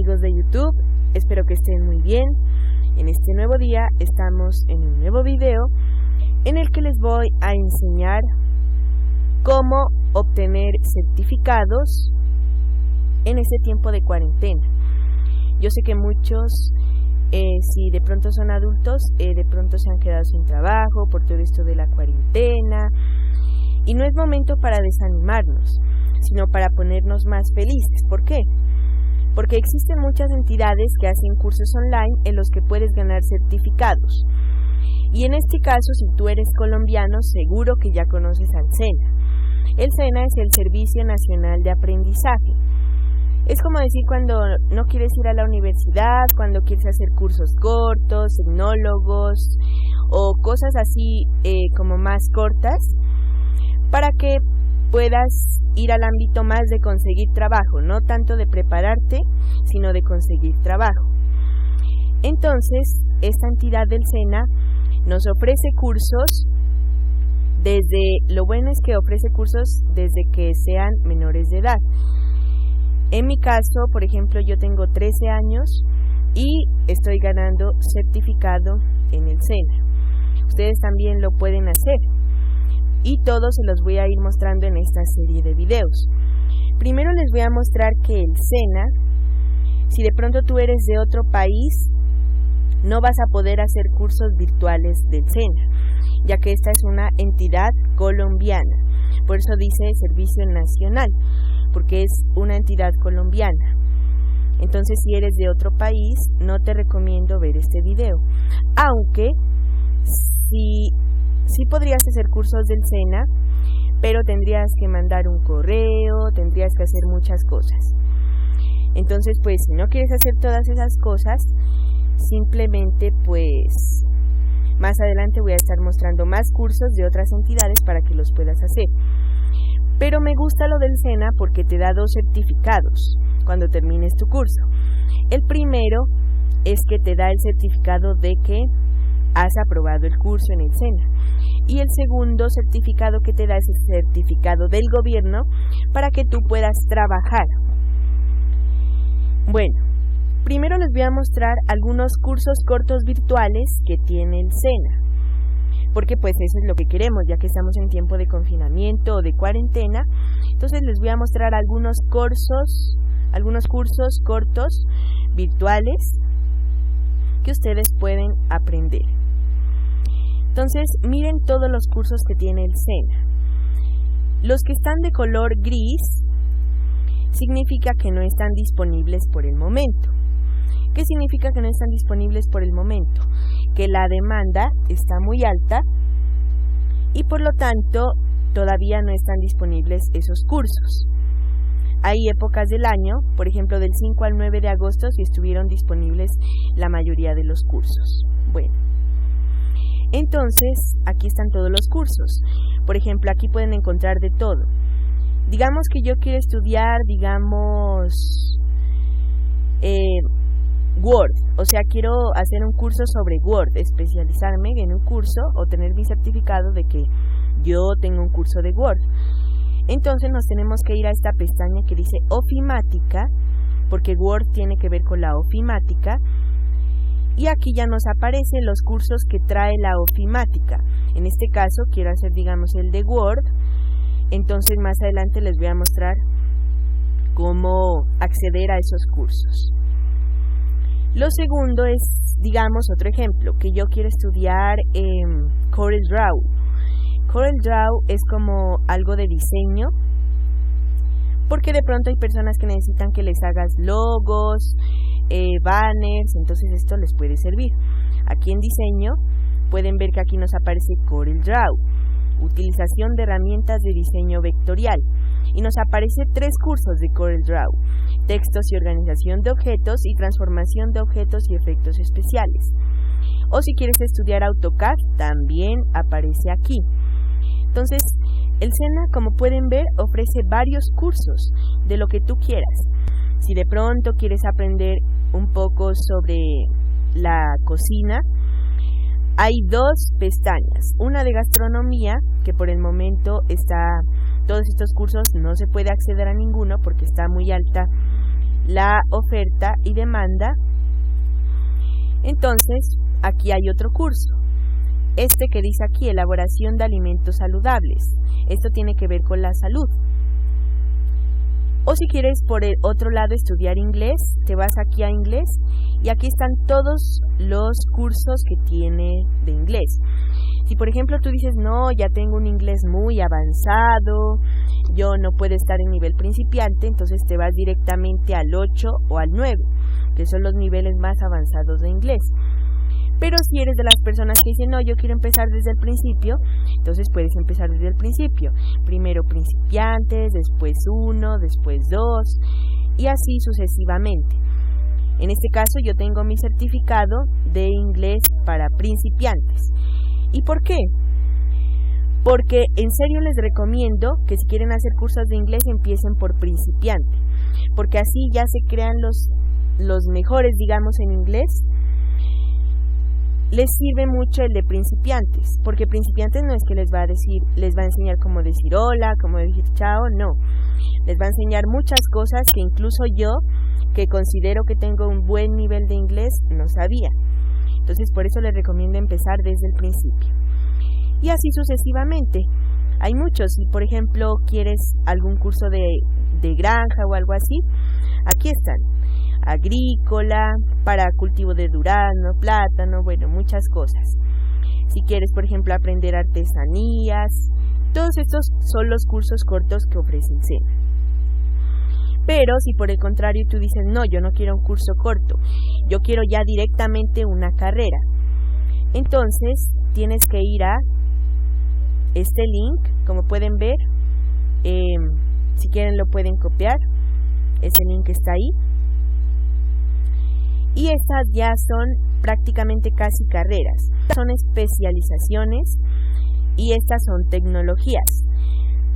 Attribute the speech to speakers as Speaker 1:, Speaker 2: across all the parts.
Speaker 1: amigos de YouTube, espero que estén muy bien. En este nuevo día estamos en un nuevo video en el que les voy a enseñar cómo obtener certificados en este tiempo de cuarentena. Yo sé que muchos, si de pronto son adultos, de pronto se han quedado sin trabajo por todo esto de la cuarentena, y no es momento para desanimarnos, sino para ponernos más felices. ¿Por qué? Porque existen muchas entidades que hacen cursos online en los que puedes ganar certificados. Y en este caso, si tú eres colombiano, seguro que ya conoces al SENA. El SENA es el Servicio Nacional de Aprendizaje. Es como decir cuando no quieres ir a la universidad, cuando quieres hacer cursos cortos, tecnólogos o cosas así como más cortas, para que puedas ir al ámbito más de conseguir trabajo, no tanto de prepararte, sino de conseguir trabajo. Entonces, esta entidad del SENA nos ofrece cursos lo bueno es que ofrece cursos desde que sean menores de edad. En mi caso, por ejemplo, yo tengo 13 años y estoy ganando certificado en el SENA. Ustedes también lo pueden hacer. Y todo se los voy a ir mostrando en esta serie de videos. Primero les voy a mostrar que el SENA, si de pronto tú eres de otro país, no vas a poder hacer cursos virtuales del SENA, ya que esta es una entidad colombiana. Por eso dice Servicio Nacional, porque es una entidad colombiana. Entonces, si eres de otro país, no te recomiendo ver este video. Aunque, sí podrías hacer cursos del SENA, pero tendrías que mandar un correo, tendrías que hacer muchas cosas. Entonces, pues, si no quieres hacer todas esas cosas, simplemente, pues, más adelante voy a estar mostrando más cursos de otras entidades para que los puedas hacer. Pero me gusta lo del SENA porque te da 2 certificados cuando termines tu curso. El primero es que te da el certificado de que has aprobado el curso en el SENA. Y el segundo certificado que te da es el certificado del gobierno para que tú puedas trabajar. Bueno, primero les voy a mostrar algunos cursos cortos virtuales que tiene el SENA. Porque pues eso es lo que queremos, ya que estamos en tiempo de confinamiento o de cuarentena. Entonces les voy a mostrar algunos cursos cortos virtuales que ustedes pueden aprender. Entonces, miren todos los cursos que tiene el SENA. Los que están de color gris significa que no están disponibles por el momento. ¿Qué significa que no están disponibles por el momento? Que la demanda está muy alta y por lo tanto todavía no están disponibles esos cursos. Hay épocas del año, por ejemplo del 5 al 9 de agosto, si estuvieron disponibles la mayoría de los cursos. Bueno. Entonces, aquí están todos los cursos. Por ejemplo, aquí pueden encontrar de todo. Digamos que yo quiero estudiar, Word. O sea, quiero hacer un curso sobre Word, especializarme en un curso o tener mi certificado de que yo tengo un curso de Word. Entonces nos tenemos que ir a esta pestaña que dice ofimática, porque Word tiene que ver con la ofimática. Y aquí ya nos aparecen los cursos que trae la ofimática. En este caso quiero hacer, el de Word. Entonces más adelante les voy a mostrar cómo acceder a esos cursos. Lo segundo es, otro ejemplo, que yo quiero estudiar CorelDRAW. CorelDRAW es como algo de diseño, porque de pronto hay personas que necesitan que les hagas logos, banners, entonces esto les puede servir. Aquí en diseño pueden ver que aquí nos aparece CorelDRAW, utilización de herramientas de diseño vectorial, y nos aparece 3 cursos de CorelDRAW: textos y organización de objetos y transformación de objetos y efectos especiales. O si quieres estudiar AutoCAD, también aparece aquí. Entonces, el SENA, como pueden ver, ofrece varios cursos de lo que tú quieras. Si de pronto quieres aprender un poco sobre la cocina, hay 2 pestañas. Una de gastronomía, que por el momento todos estos cursos no se puede acceder a ninguno porque está muy alta la oferta y demanda, entonces aquí hay otro curso. Este que dice aquí, elaboración de alimentos saludables. Esto tiene que ver con la salud. O si quieres por el otro lado estudiar inglés, te vas aquí a inglés y aquí están todos los cursos que tiene de inglés. Si por ejemplo tú dices, no, ya tengo un inglés muy avanzado, yo no puedo estar en nivel principiante, entonces te vas directamente al 8 o al 9, que son los niveles más avanzados de inglés. Pero si eres de las personas que dicen, no, yo quiero empezar desde el principio, entonces puedes empezar desde el principio. Primero principiantes, después 1, después 2 y así sucesivamente. En este caso yo tengo mi certificado de inglés para principiantes. ¿Y por qué? Porque en serio les recomiendo que si quieren hacer cursos de inglés empiecen por principiante. Porque así ya se crean los mejores, digamos, en inglés. Les sirve mucho el de principiantes, porque principiantes no es que les va a enseñar cómo decir hola, cómo decir chao, no. Les va a enseñar muchas cosas que incluso yo, que considero que tengo un buen nivel de inglés, no sabía. Entonces por eso les recomiendo empezar desde el principio. Y así sucesivamente. Hay muchos, si por ejemplo quieres algún curso de granja o algo así, aquí están. Agrícola, para cultivo de durazno, plátano, bueno, muchas cosas. Si quieres, por ejemplo, aprender artesanías, todos estos son los cursos cortos que ofrece el SENA. Pero si por el contrario tú dices, no, yo no quiero un curso corto, yo quiero ya directamente una carrera, entonces tienes que ir a este link, como pueden ver, si quieren lo pueden copiar, ese link está ahí. Y estas ya son prácticamente casi carreras, son especializaciones y estas son tecnologías.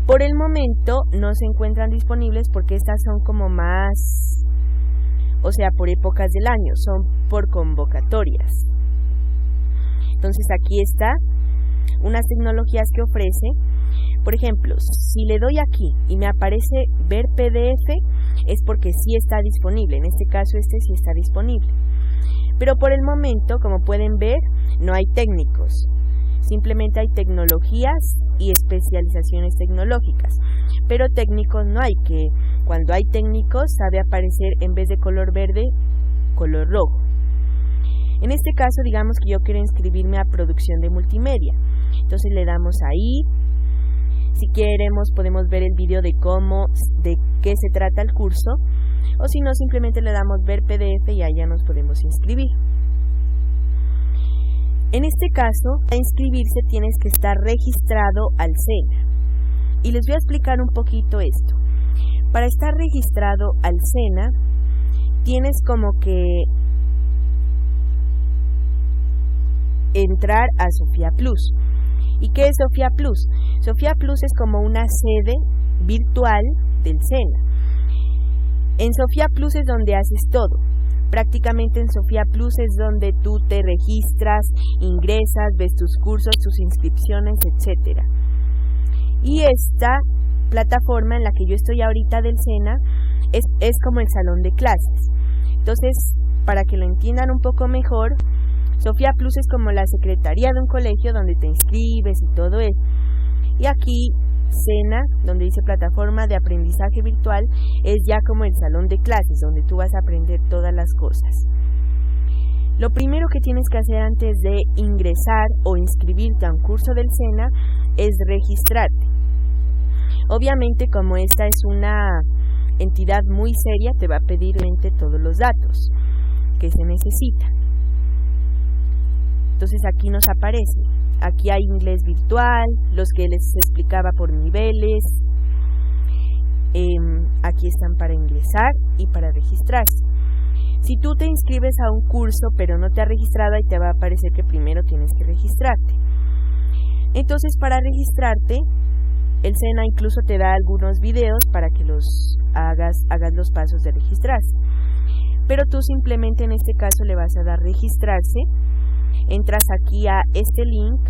Speaker 1: Por el momento no se encuentran disponibles porque estas son como más, o sea, por épocas del año, son por convocatorias. Entonces aquí está unas tecnologías que ofrece. Por ejemplo, si le doy aquí y me aparece ver PDF, es porque sí está disponible. En este caso este sí está disponible. Pero por el momento, como pueden ver, no hay técnicos. Simplemente hay tecnologías y especializaciones tecnológicas. Pero técnicos no hay, que cuando hay técnicos sabe aparecer en vez de color verde, color rojo. En este caso, digamos que yo quiero inscribirme a producción de multimedia. Entonces le damos ahí. Si queremos podemos ver el video de qué se trata el curso, o si no simplemente le damos ver PDF y allá nos podemos inscribir. En este caso, para inscribirse tienes que estar registrado al SENA. Y les voy a explicar un poquito esto. Para estar registrado al SENA, tienes como que entrar a Sofía Plus. ¿Y qué es Sofía Plus? Sofía Plus es como una sede virtual del SENA. En Sofía Plus es donde haces todo. Prácticamente en Sofía Plus es donde tú te registras, ingresas, ves tus cursos, tus inscripciones, etc. Y esta plataforma en la que yo estoy ahorita del SENA es como el salón de clases. Entonces, para que lo entiendan un poco mejor, Sofía Plus es como la secretaría de un colegio donde te inscribes y todo eso. Y aquí SENA, donde dice plataforma de aprendizaje virtual, es ya como el salón de clases donde tú vas a aprender todas las cosas. Lo primero que tienes que hacer antes de ingresar o inscribirte a un curso del SENA es registrarte. Obviamente, como esta es una entidad muy seria, te va a pedir todos los datos que se necesitan. Entonces aquí nos aparece, aquí hay inglés virtual, los que les explicaba por niveles, aquí están para ingresar y para registrarse. Si tú te inscribes a un curso pero no te has registrado, ahí te va a aparecer que primero tienes que registrarte. Entonces para registrarte, el SENA incluso te da algunos videos para que los hagas los pasos de registrarse. Pero tú simplemente en este caso le vas a dar registrarse. Entras aquí a este link,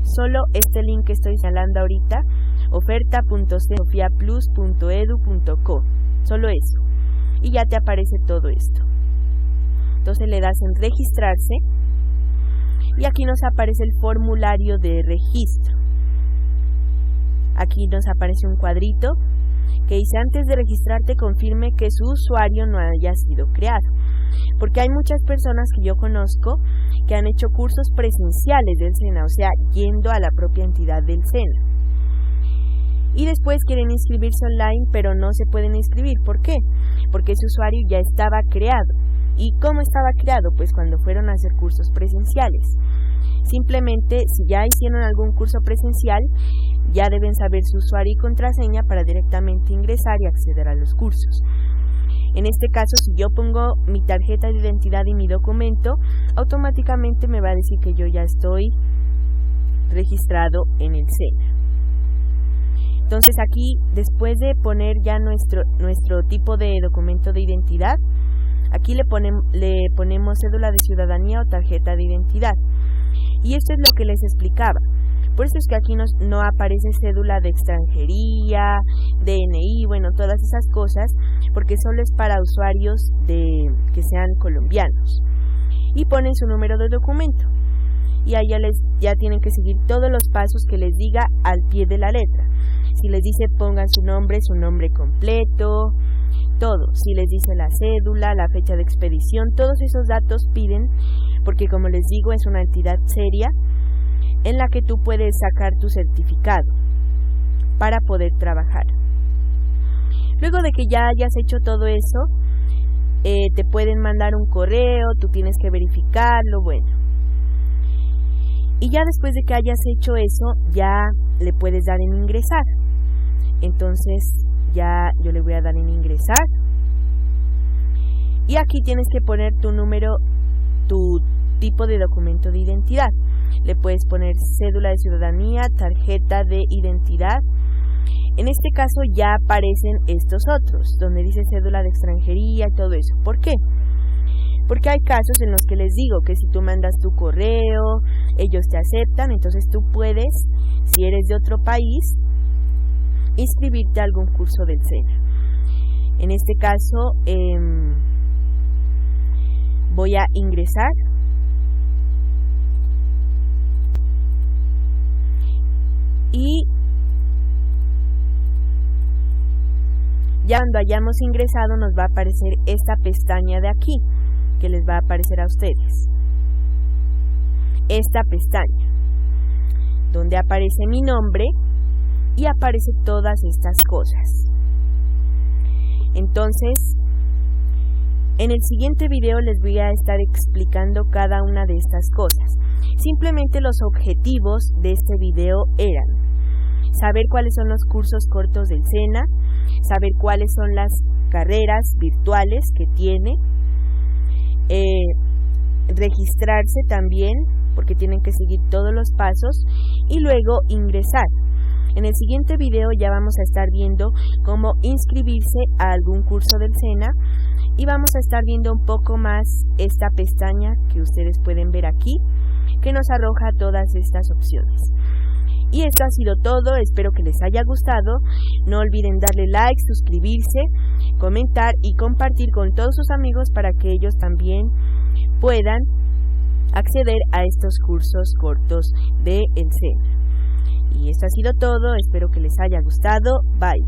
Speaker 1: solo este link que estoy señalando ahorita, oferta.sofiaplus.edu.co, solo eso. y ya te aparece todo esto. Entonces le das en registrarse y aquí nos aparece el formulario de registro. Aquí nos aparece un cuadrito que dice: antes de registrarte confirme que su usuario no haya sido creado. Porque hay muchas personas que yo conozco que han hecho cursos presenciales del SENA, o sea, yendo a la propia entidad del SENA. Y después quieren inscribirse online, pero no se pueden inscribir. ¿Por qué? Porque ese usuario ya estaba creado. ¿Y cómo estaba creado? Pues cuando fueron a hacer cursos presenciales. Simplemente, si ya hicieron algún curso presencial, ya deben saber su usuario y contraseña para directamente ingresar y acceder a los cursos. En este caso, si yo pongo mi tarjeta de identidad y mi documento, automáticamente me va a decir que yo ya estoy registrado en el SENA. Entonces aquí, después de poner ya nuestro tipo de documento de identidad, aquí le ponemos cédula de ciudadanía o tarjeta de identidad. Y esto es lo que les explicaba. Por eso es que aquí no aparece cédula de extranjería, DNI, bueno, todas esas cosas, porque solo es para usuarios que sean colombianos. Y ponen su número de documento. Y ahí ya tienen que seguir todos los pasos que les diga al pie de la letra. Si les dice pongan su nombre completo, todo. Si les dice la cédula, la fecha de expedición, todos esos datos piden, porque como les digo, es una entidad seria en la que tú puedes sacar tu certificado para poder trabajar. Luego de que ya hayas hecho todo eso, te pueden mandar un correo, tú tienes que verificarlo, bueno. Y ya después de que hayas hecho eso, ya le puedes dar en ingresar. Entonces ya yo le voy a dar en ingresar. Y aquí tienes que poner tu número, tu tipo de documento de identidad. Le puedes poner cédula de ciudadanía, tarjeta de identidad. En este caso ya aparecen estos otros, donde dice cédula de extranjería y todo eso. ¿Por qué? Porque hay casos en los que les digo que si tú mandas tu correo, ellos te aceptan, entonces tú puedes, si eres de otro país, inscribirte a algún curso del SENA. En este caso, voy a ingresar. Y ya cuando hayamos ingresado nos va a aparecer esta pestaña de aquí, que les va a aparecer a ustedes. Esta pestaña, donde aparece mi nombre y aparece todas estas cosas. Entonces, en el siguiente video les voy a estar explicando cada una de estas cosas. Simplemente los objetivos de este video eran saber cuáles son los cursos cortos del SENA, saber cuáles son las carreras virtuales que tiene, registrarse también, porque tienen que seguir todos los pasos, y luego ingresar. En el siguiente video ya vamos a estar viendo cómo inscribirse a algún curso del SENA y vamos a estar viendo un poco más esta pestaña que ustedes pueden ver aquí, que nos arroja todas estas opciones. Y esto ha sido todo, espero que les haya gustado. No olviden darle like, suscribirse, comentar y compartir con todos sus amigos para que ellos también puedan acceder a estos cursos cortos de el SENA. Y esto ha sido todo, espero que les haya gustado. Bye.